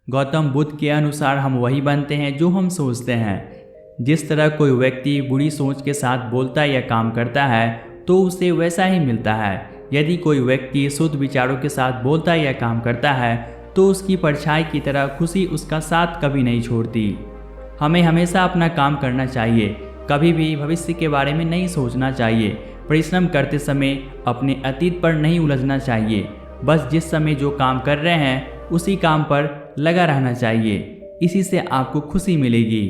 गौतम बुद्ध के अनुसार हम वही बनते हैं जो हम सोचते हैं। जिस तरह कोई व्यक्ति बुरी सोच के साथ बोलता या काम करता है तो उसे वैसा ही मिलता है। यदि कोई व्यक्ति शुद्ध विचारों के साथ बोलता या काम करता है तो उसकी परछाई की तरह खुशी उसका साथ कभी नहीं छोड़ती। हमें हमेशा अपना काम करना चाहिए, कभी भी भविष्य के बारे में नहीं सोचना चाहिए। परिश्रम करते समय अपने अतीत पर नहीं उलझना चाहिए। बस जिस समय जो काम कर रहे हैं उसी काम पर लगा रहना चाहिए। इसी से आपको खुशी मिलेगी।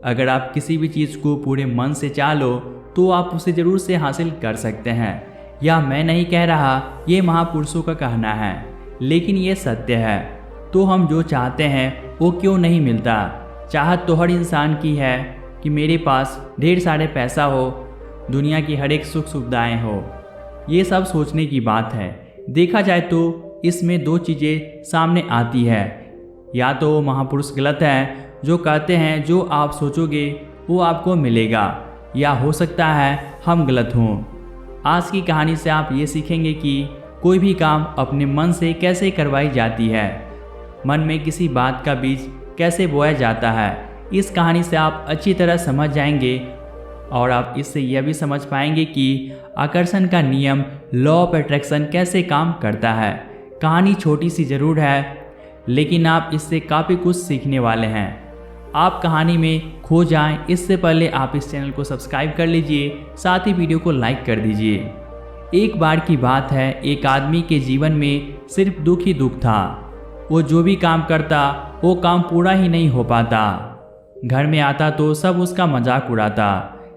अगर आप किसी भी चीज़ को पूरे मन से चाह लो तो आप उसे ज़रूर से हासिल कर सकते हैं। यह मैं नहीं कह रहा, ये महापुरुषों का कहना है, लेकिन ये सत्य है। तो हम जो चाहते हैं वो क्यों नहीं मिलता? चाहत तो हर इंसान की है कि मेरे पास ढेर सारे पैसा हो, दुनिया की हर एक सुख सुविधाएँ हो। ये सब सोचने की बात है। देखा जाए तो इसमें दो चीज़ें सामने आती है। या तो वो महापुरुष गलत हैं जो कहते हैं जो आप सोचोगे वो आपको मिलेगा, या हो सकता है हम गलत हों। आज की कहानी से आप ये सीखेंगे कि कोई भी काम अपने मन से कैसे करवाई जाती है, मन में किसी बात का बीज कैसे बोया जाता है। इस कहानी से आप अच्छी तरह समझ जाएंगे और आप इससे यह भी समझ पाएंगे कि आकर्षण का नियम लॉ ऑफ अट्रैक्शन कैसे काम करता है। कहानी छोटी सी ज़रूर है, लेकिन आप इससे काफ़ी कुछ सीखने वाले हैं। आप कहानी में खो जाएं इससे पहले आप इस चैनल को सब्सक्राइब कर लीजिए, साथ ही वीडियो को लाइक कर दीजिए। एक बार की बात है, एक आदमी के जीवन में सिर्फ दुख ही दुख था। वो जो भी काम करता वो काम पूरा ही नहीं हो पाता। घर में आता तो सब उसका मजाक उड़ाता,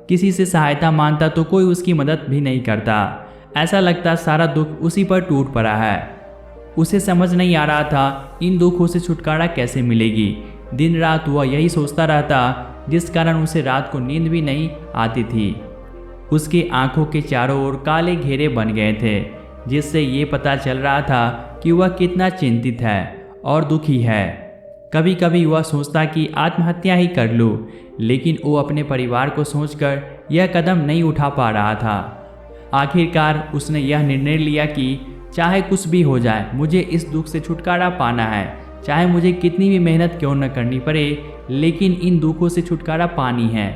किसी से सहायता मांगता तो कोई उसकी मदद भी नहीं करता। ऐसा लगता सारा दुख उसी पर टूट पड़ा है। उसे समझ नहीं आ रहा था इन दुखों से छुटकारा कैसे मिलेगी। दिन रात वह यही सोचता रहता, जिस कारण उसे रात को नींद भी नहीं आती थी। उसकी आंखों के चारों ओर काले घेरे बन गए थे, जिससे ये पता चल रहा था कि वह कितना चिंतित है और दुखी है। कभी कभी वह सोचता कि आत्महत्या ही कर लूँ, लेकिन वो अपने परिवार को सोचकर यह कदम नहीं उठा पा रहा था। आखिरकार उसने यह निर्णय लिया कि चाहे कुछ भी हो जाए, मुझे इस दुख से छुटकारा पाना है। चाहे मुझे कितनी भी मेहनत क्यों न करनी पड़े, लेकिन इन दुखों से छुटकारा पानी है।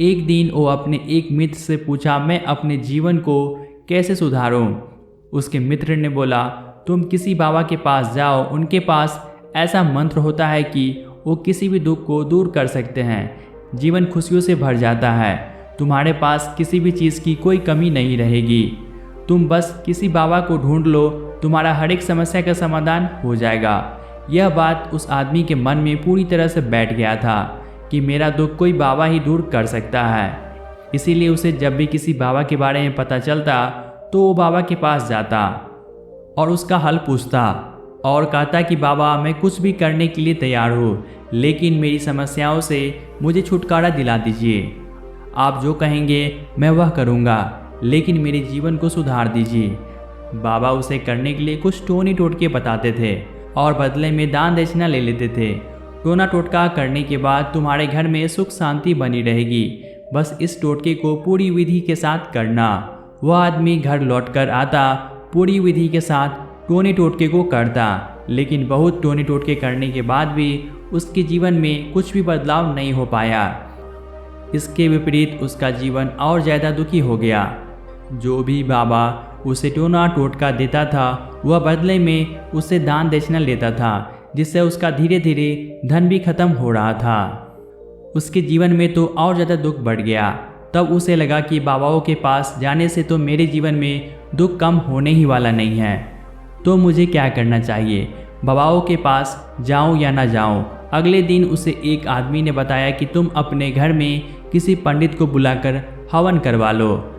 एक दिन वो अपने एक मित्र से पूछा, मैं अपने जीवन को कैसे सुधारूं? उसके मित्र ने बोला, तुम किसी बाबा के पास जाओ, उनके पास ऐसा मंत्र होता है कि वो किसी भी दुख को दूर कर सकते हैं। जीवन खुशियों से भर जाता है। तुम्हारे पास किसी भी चीज़ की कोई कमी नहीं रहेगी। तुम बस किसी बाबा को ढूंढ लो, तुम्हारा हर एक समस्या का समाधान हो जाएगा। यह बात उस आदमी के मन में पूरी तरह से बैठ गया था कि मेरा दुख कोई बाबा ही दूर कर सकता है। इसीलिए उसे जब भी किसी बाबा के बारे में पता चलता तो वो बाबा के पास जाता और उसका हल पूछता और कहता कि बाबा, मैं कुछ भी करने के लिए तैयार हूँ, लेकिन मेरी समस्याओं से मुझे छुटकारा दिला दीजिए। आप जो कहेंगे मैं वह करूँगा, लेकिन मेरे जीवन को सुधार दीजिए। बाबा उसे करने के लिए कुछ टोनी टोटके बताते थे और बदले में दान दक्षिणा ले लेते थे। टोना टोटका करने के बाद तुम्हारे घर में सुख शांति बनी रहेगी। बस इस टोटके को पूरी विधि के साथ करना। वह आदमी घर लौटकर आता, पूरी विधि के साथ टोनी टोटके को करता, लेकिन बहुत टोनी टोटके करने के बाद भी उसके जीवन में कुछ भी बदलाव नहीं हो पाया। इसके विपरीत उसका जीवन और ज़्यादा दुखी हो गया। जो भी बाबा उसे टोना टोटका देता था वह बदले में उससे दान दक्षिणा लेता था, जिससे उसका धीरे धीरे धन भी खत्म हो रहा था। उसके जीवन में तो और ज़्यादा दुख बढ़ गया। तब उसे लगा कि बाबाओं के पास जाने से तो मेरे जीवन में दुख कम होने ही वाला नहीं है, तो मुझे क्या करना चाहिए? बाबाओं के पास जाऊं या ना जाऊं? अगले दिन उसे एक आदमी ने बताया कि तुम अपने घर में किसी पंडित को बुलाकर हवन करवा लो।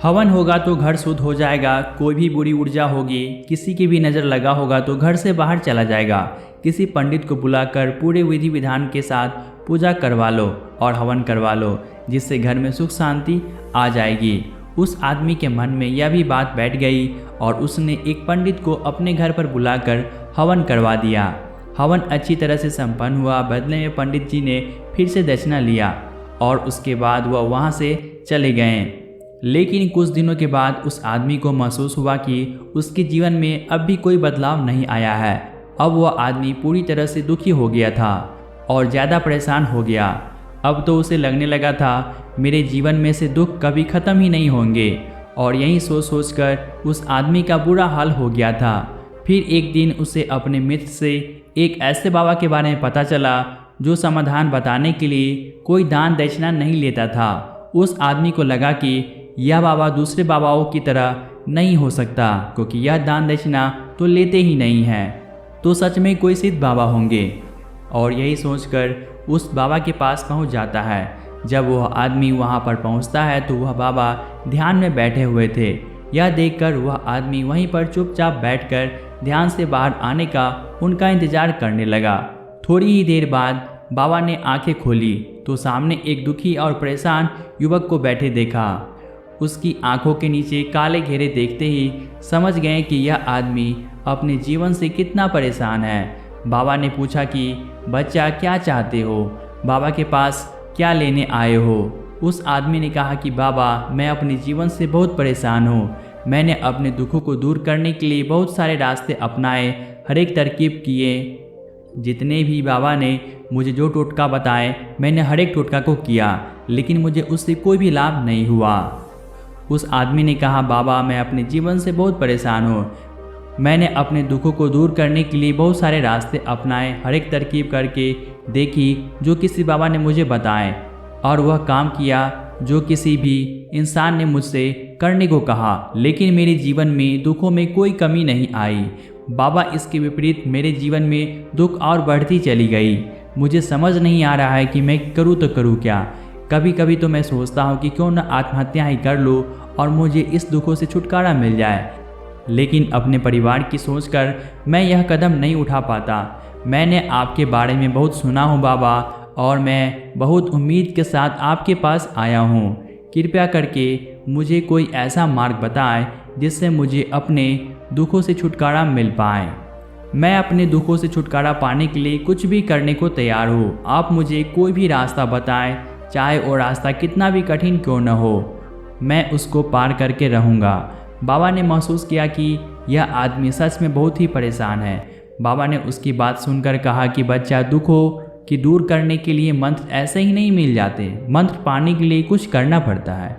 हवन होगा तो घर शुद्ध हो जाएगा, कोई भी बुरी ऊर्जा होगी, किसी की भी नज़र लगा होगा तो घर से बाहर चला जाएगा। किसी पंडित को बुलाकर पूरे विधि विधान के साथ पूजा करवा लो और हवन करवा लो, जिससे घर में सुख शांति आ जाएगी। उस आदमी के मन में यह भी बात बैठ गई और उसने एक पंडित को अपने घर पर बुलाकर हवन करवा दिया। हवन अच्छी तरह से संपन्न हुआ। बदले में पंडित जी ने फिर से दक्षिणा लिया और उसके बाद वह वहाँ से चले गए। लेकिन कुछ दिनों के बाद उस आदमी को महसूस हुआ कि उसके जीवन में अब भी कोई बदलाव नहीं आया है। अब वह आदमी पूरी तरह से दुखी हो गया था और ज़्यादा परेशान हो गया। अब तो उसे लगने लगा था मेरे जीवन में से दुख कभी ख़त्म ही नहीं होंगे, और यही सोच सोच कर उस आदमी का बुरा हाल हो गया था। फिर एक दिन उसे अपने मित्र से एक ऐसे बाबा के बारे में पता चला जो समाधान बताने के लिए कोई दान दक्षिणा नहीं लेता था। उस आदमी को लगा कि यह बाबा दूसरे बाबाओं की तरह नहीं हो सकता, क्योंकि यह दान दक्षिणा तो लेते ही नहीं हैं, तो सच में कोई सिद्ध बाबा होंगे। और यही सोचकर उस बाबा के पास पहुंच जाता है। जब वह आदमी वहां पर पहुंचता है तो वह बाबा ध्यान में बैठे हुए थे। यह देखकर वह आदमी वहीं पर चुपचाप बैठकर ध्यान से बाहर आने का उनका इंतजार करने लगा। थोड़ी ही देर बाद बाबा ने आंखें खोली तो सामने एक दुखी और परेशान युवक को बैठे देखा। उसकी आंखों के नीचे काले घेरे देखते ही समझ गए कि यह आदमी अपने जीवन से कितना परेशान है। बाबा ने पूछा कि बच्चा क्या चाहते हो, बाबा के पास क्या लेने आए हो। उस आदमी ने कहा कि बाबा मैं अपने जीवन से बहुत परेशान हूँ। मैंने अपने दुखों को दूर करने के लिए बहुत सारे रास्ते अपनाए, हर एक तरकीब किए। जितने भी बाबा ने मुझे जो टोटका बताए मैंने हर एक टोटका को किया, लेकिन मुझे उससे कोई भी लाभ नहीं हुआ। उस आदमी ने कहा बाबा मैं अपने जीवन से बहुत परेशान हूँ। मैंने अपने दुखों को दूर करने के लिए बहुत सारे रास्ते अपनाए, हर एक तरकीब करके देखी जो किसी बाबा ने मुझे बताए, और वह काम किया जो किसी भी इंसान ने मुझसे करने को कहा, लेकिन मेरे जीवन में दुखों में कोई कमी नहीं आई। बाबा इसके विपरीत मेरे जीवन में दुख और बढ़ती चली गई। मुझे समझ नहीं आ रहा है कि मैं करूँ तो करूँ क्या। कभी कभी तो मैं सोचता हूँ कि क्यों न आत्महत्या ही कर लूँ और मुझे इस दुखों से छुटकारा मिल जाए, लेकिन अपने परिवार की सोचकर मैं यह कदम नहीं उठा पाता। मैंने आपके बारे में बहुत सुना हूँ बाबा, और मैं बहुत उम्मीद के साथ आपके पास आया हूँ। कृपया करके मुझे कोई ऐसा मार्ग बताएं जिससे मुझे अपने दुखों से छुटकारा मिल पाए। मैं अपने दुखों से छुटकारा पाने के लिए कुछ भी करने को तैयार हूँ। आप मुझे कोई भी रास्ता बताएं, चाहे वो रास्ता कितना भी कठिन क्यों न हो, मैं उसको पार करके रहूँगा। बाबा ने महसूस किया कि यह आदमी सच में बहुत ही परेशान है। बाबा ने उसकी बात सुनकर कहा कि बच्चा दुखों की दूर करने के लिए मंत्र ऐसे ही नहीं मिल जाते, मंत्र पाने के लिए कुछ करना पड़ता है।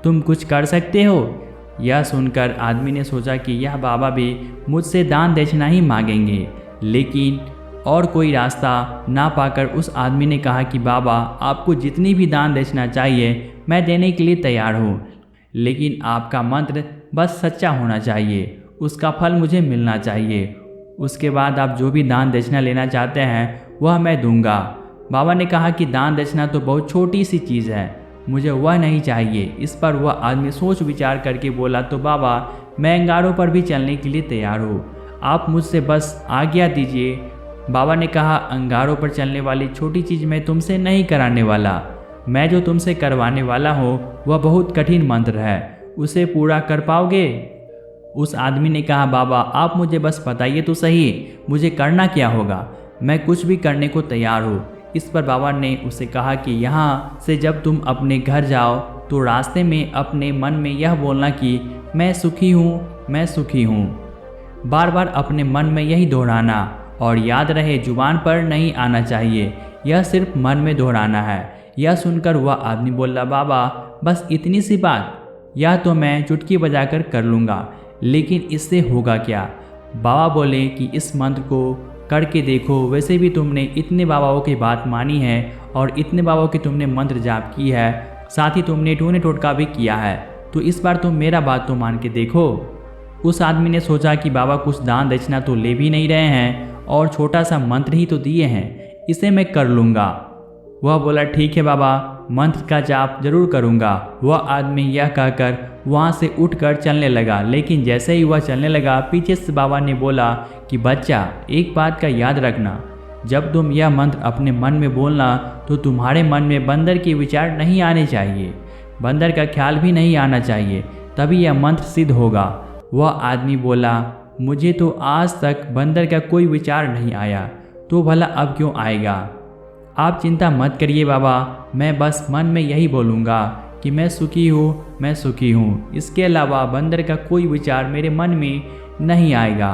तुम कुछ कर सकते हो। यह सुनकर आदमी ने सोचा कि यह बाबा भी मुझसे दान दक्षिणा ही मांगेंगे, लेकिन और कोई रास्ता ना पाकर उस आदमी ने कहा कि बाबा आपको जितनी भी दान दक्षिणा चाहिए मैं देने के लिए तैयार हूँ, लेकिन आपका मंत्र बस सच्चा होना चाहिए, उसका फल मुझे मिलना चाहिए। उसके बाद आप जो भी दान दक्षिणा लेना चाहते हैं वह मैं दूंगा। बाबा ने कहा कि दान दक्षिणा तो बहुत छोटी सी चीज़ है, मुझे वह नहीं चाहिए। इस पर वह आदमी सोच विचार करके बोला तो बाबा मैं अंगारों पर भी चलने के लिए तैयार हूँ, आप मुझसे बस आज्ञा दीजिए। बाबा ने कहा अंगारों पर चलने वाली छोटी चीज़ मैं तुमसे नहीं कराने वाला, मैं जो तुमसे करवाने वाला हूँ वह बहुत कठिन मंत्र है, उसे पूरा कर पाओगे। उस आदमी ने कहा बाबा आप मुझे बस बताइए तो सही, मुझे करना क्या होगा, मैं कुछ भी करने को तैयार हूँ। इस पर बाबा ने उसे कहा कि यहाँ से जब तुम अपने घर जाओ तो रास्ते में अपने मन में यह बोलना कि मैं सुखी हूँ, मैं सुखी हूँ। बार बार अपने मन में यही दोहराना, और याद रहे जुबान पर नहीं आना चाहिए, यह सिर्फ मन में दोहराना है। यह सुनकर वह आदमी बोला बाबा बस इतनी सी बात, यह तो मैं चुटकी बजाकर कर लूँगा, लेकिन इससे होगा क्या। बाबा बोले कि इस मंत्र को करके देखो, वैसे भी तुमने इतने बाबाओं की बात मानी है और इतने बाबाओं की तुमने मंत्र जाप की है, साथ ही तुमने टूने टोटका भी किया है, तो इस बार तुम मेरा बात तो मान के देखो। उस आदमी ने सोचा कि बाबा कुछ दान दक्षिणा तो ले भी नहीं रहे हैं और छोटा सा मंत्र ही तो दिए हैं, इसे मैं कर लूँगा। वह बोला ठीक है बाबा, मंत्र का जाप जरूर करूँगा। वह आदमी यह कहकर वहाँ से उठकर चलने लगा, लेकिन जैसे ही वह चलने लगा पीछे से बाबा ने बोला कि बच्चा एक बात का याद रखना, जब तुम यह मंत्र अपने मन में बोलना तो तुम्हारे मन में बंदर के विचार नहीं आने चाहिए, बंदर का ख्याल भी नहीं आना चाहिए, तभी यह मंत्र सिद्ध होगा। वह आदमी बोला मुझे तो आज तक बंदर का कोई विचार नहीं आया, तो भला अब क्यों आएगा। आप चिंता मत करिए बाबा, मैं बस मन में यही बोलूँगा कि मैं सुखी हूँ, मैं सुखी हूँ, इसके अलावा बंदर का कोई विचार मेरे मन में नहीं आएगा।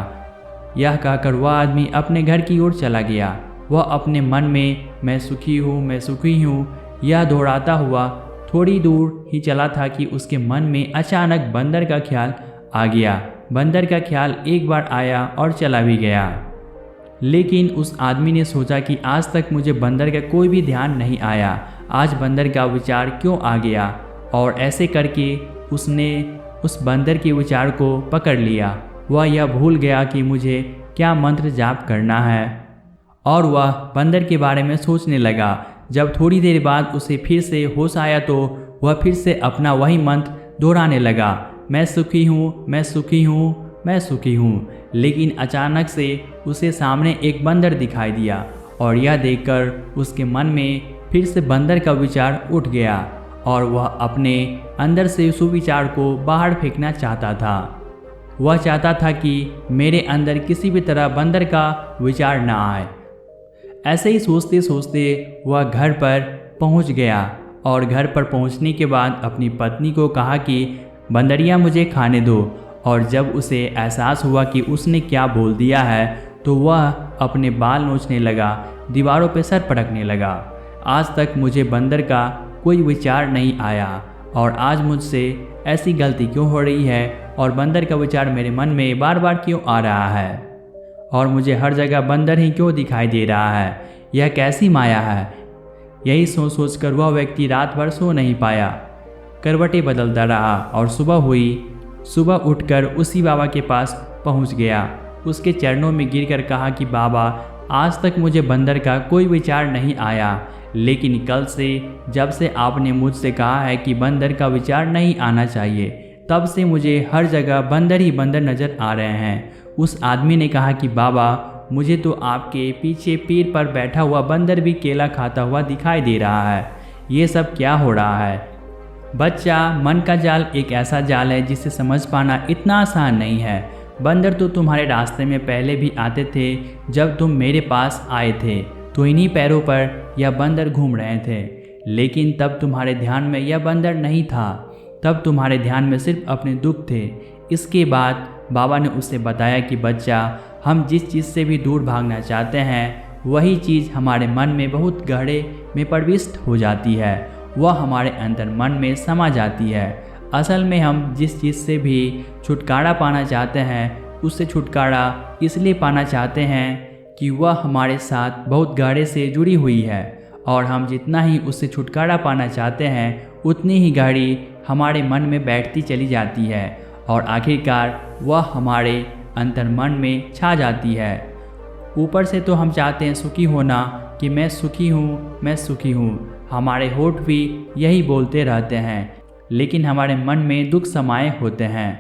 यह कहकर वह आदमी अपने घर की ओर चला गया। वह अपने मन में मैं सुखी हूँ, मैं सुखी हूँ यह दोहराता हुआ थोड़ी दूर ही चला था कि उसके मन में अचानक बंदर का ख्याल आ गया। बंदर का ख्याल एक बार आया और चला भी गया। लेकिन उस आदमी ने सोचा कि आज तक मुझे बंदर का कोई भी ध्यान नहीं आया, आज बंदर का विचार क्यों आ गया। और ऐसे करके उसने उस बंदर के विचार को पकड़ लिया। वह यह भूल गया कि मुझे क्या मंत्र जाप करना है और वह बंदर के बारे में सोचने लगा। जब थोड़ी देर बाद उसे फिर से होश आया तो वह फिर से अपना वही मंत्र दोहराने लगा, मैं सुखी हूँ, मैं सुखी हूँ, मैं सुखी हूँ। लेकिन अचानक से उसे सामने एक बंदर दिखाई दिया और यह देखकर उसके मन में फिर से बंदर का विचार उठ गया और वह अपने अंदर से सुविचार को बाहर फेंकना चाहता था। वह चाहता था कि मेरे अंदर किसी भी तरह बंदर का विचार न आए। ऐसे ही सोचते सोचते वह घर पर पहुंच गया और घर पर पहुंचने के बाद अपनी पत्नी को कहा कि बंदरिया मुझे खाने दो। और जब उसे एहसास हुआ कि उसने क्या बोल दिया है तो वह अपने बाल नोचने लगा, दीवारों पर सर पटकने लगा। आज तक मुझे बंदर का कोई विचार नहीं आया और आज मुझसे ऐसी गलती क्यों हो रही है और बंदर का विचार मेरे मन में बार बार क्यों आ रहा है और मुझे हर जगह बंदर ही क्यों दिखाई दे रहा है, यह कैसी माया है। यही सोच सोच कर वह व्यक्ति रात भर सो नहीं पाया, करवटें बदलता रहा और सुबह हुई। सुबह उठकर उसी बाबा के पास पहुंच गया। उसके चरणों में गिरकर कहा कि बाबा, आज तक मुझे बंदर का कोई विचार नहीं आया, लेकिन कल से जब से आपने मुझसे कहा है कि बंदर का विचार नहीं आना चाहिए, तब से मुझे हर जगह बंदर ही बंदर नज़र आ रहे हैं। उस आदमी ने कहा कि बाबा, मुझे तो आपके पीछे पेड़ पर बैठा हुआ बंदर भी केला खाता हुआ दिखाई दे रहा है, ये सब क्या हो रहा है। बच्चा, मन का जाल एक ऐसा जाल है जिसे समझ पाना इतना आसान नहीं है। बंदर तो तुम्हारे रास्ते में पहले भी आते थे। जब तुम मेरे पास आए थे तो इन्हीं पैरों पर यह बंदर घूम रहे थे, लेकिन तब तुम्हारे ध्यान में यह बंदर नहीं था, तब तुम्हारे ध्यान में सिर्फ अपने दुख थे। इसके बाद बाबा ने उसे बताया कि बच्चा, हम जिस चीज़ से भी दूर भागना चाहते हैं वही चीज़ हमारे मन में बहुत गहरे में प्रविष्ट हो जाती है, वह हमारे अंदर मन में समा जाती है। असल में हम जिस चीज़ से भी छुटकारा पाना चाहते हैं उससे छुटकारा इसलिए पाना चाहते हैं कि वह हमारे साथ बहुत गहरे से जुड़ी हुई है और हम जितना ही उससे छुटकारा पाना चाहते हैं उतनी ही गहरी हमारे मन में बैठती चली जाती है और आखिरकार वह हमारे अंतर मन में छा जाती है। ऊपर से तो हम चाहते हैं सुखी होना कि मैं सुखी हूँ, मैं सुखी हूँ, हमारे होठ भी यही बोलते रहते हैं, लेकिन हमारे मन में दुख समाये होते हैं।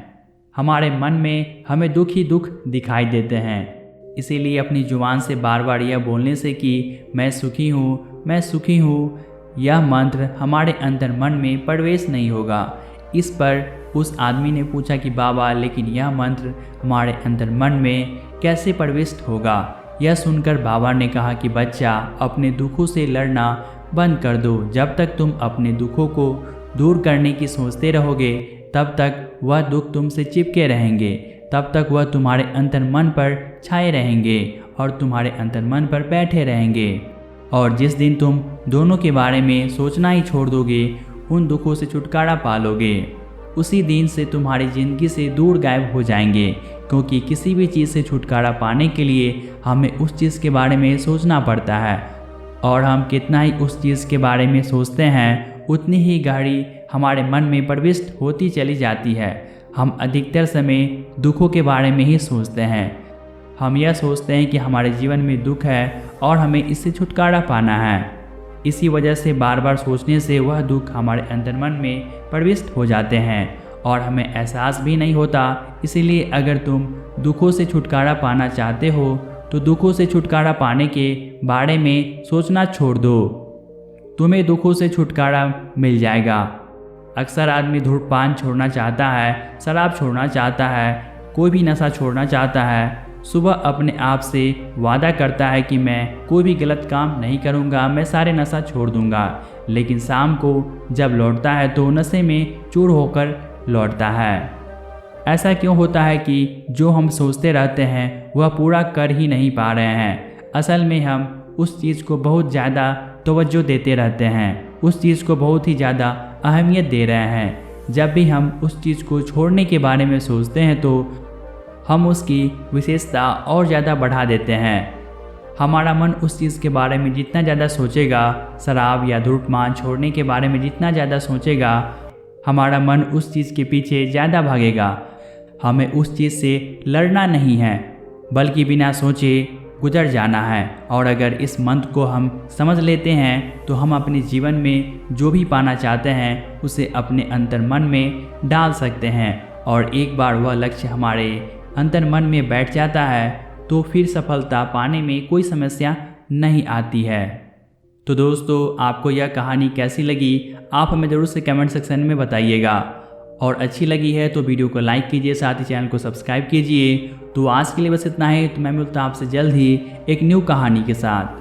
हमारे मन में हमें दुख ही दुख दिखाई देते हैं। इसीलिए अपनी जुबान से बार बार यह बोलने से कि मैं सुखी हूँ, मैं सुखी हूँ, यह मंत्र हमारे अंदर मन में प्रवेश नहीं होगा। इस पर उस आदमी ने पूछा कि बाबा, लेकिन यह मंत्र हमारे अंदर मन में कैसे प्रविष्ट होगा। यह सुनकर बाबा ने कहा कि बच्चा, अपने दुखों से लड़ना बंद कर दो। जब तक तुम अपने दुखों को दूर करने की सोचते रहोगे तब तक वह दुख तुमसे चिपके रहेंगे, तब तक वह तुम्हारे अंतर मन पर छाए रहेंगे और तुम्हारे अंतर मन पर बैठे रहेंगे। और जिस दिन तुम दोनों के बारे में सोचना ही छोड़ दोगे, उन दुखों से छुटकारा पा लोगे, उसी दिन से तुम्हारी ज़िंदगी से दूर गायब हो जाएंगे। क्योंकि किसी भी चीज़ से छुटकारा पाने के लिए हमें उस चीज़ के बारे में सोचना पड़ता है और हम कितना ही उस चीज़ के बारे में सोचते हैं उतनी ही गहरी हमारे मन में प्रविष्ट होती चली जाती है। हम अधिकतर समय दुखों के बारे में ही सोचते हैं। हम यह सोचते हैं कि हमारे जीवन में दुख है और हमें इससे छुटकारा पाना है। इसी वजह से बार बार सोचने से वह दुख हमारे अंतर मन में प्रविष्ट हो जाते हैं और हमें एहसास भी नहीं होता। इसीलिए अगर तुम दुखों से छुटकारा पाना चाहते हो तो दुखों से छुटकारा पाने के बारे में सोचना छोड़ दो, तुम्हें दुखों से छुटकारा मिल जाएगा। अक्सर आदमी धूम्रपान छोड़ना चाहता है, शराब छोड़ना चाहता है, कोई भी नशा छोड़ना चाहता है। सुबह अपने आप से वादा करता है कि मैं कोई भी गलत काम नहीं करूँगा, मैं सारे नशा छोड़ दूँगा, लेकिन शाम को जब लौटता है तो नशे में चूर होकर लौटता है। ऐसा क्यों होता है कि जो हम सोचते रहते हैं वह पूरा कर ही नहीं पा रहे हैं। असल में हम उस चीज़ को बहुत ज़्यादा तवज्जो देते रहते हैं, उस चीज़ को बहुत ही ज़्यादा अहमियत दे रहे हैं। जब भी हम उस चीज़ को छोड़ने के बारे में सोचते हैं तो हम उसकी विशेषता और ज़्यादा बढ़ा देते हैं। हमारा मन उस चीज़ के बारे में जितना ज़्यादा सोचेगा, शराब या धूम्रपान छोड़ने के बारे में जितना ज़्यादा सोचेगा, हमारा मन उस चीज़ के पीछे ज़्यादा भागेगा। हमें उस चीज़ से लड़ना नहीं है, बल्कि बिना सोचे गुजर जाना है। और अगर इस मंत्र को हम समझ लेते हैं तो हम अपने जीवन में जो भी पाना चाहते हैं उसे अपने अंतर्मन में डाल सकते हैं। और एक बार वह लक्ष्य हमारे अंतर्मन में बैठ जाता है तो फिर सफलता पाने में कोई समस्या नहीं आती है। तो दोस्तों, आपको यह कहानी कैसी लगी आप हमें ज़रूर से कमेंट सेक्शन में बताइएगा। और अच्छी लगी है तो वीडियो को लाइक कीजिए, साथ ही चैनल को सब्सक्राइब कीजिए। तो आज के लिए बस इतना ही। तो मैं मिलता हूं आपसे जल्द ही एक न्यू कहानी के साथ।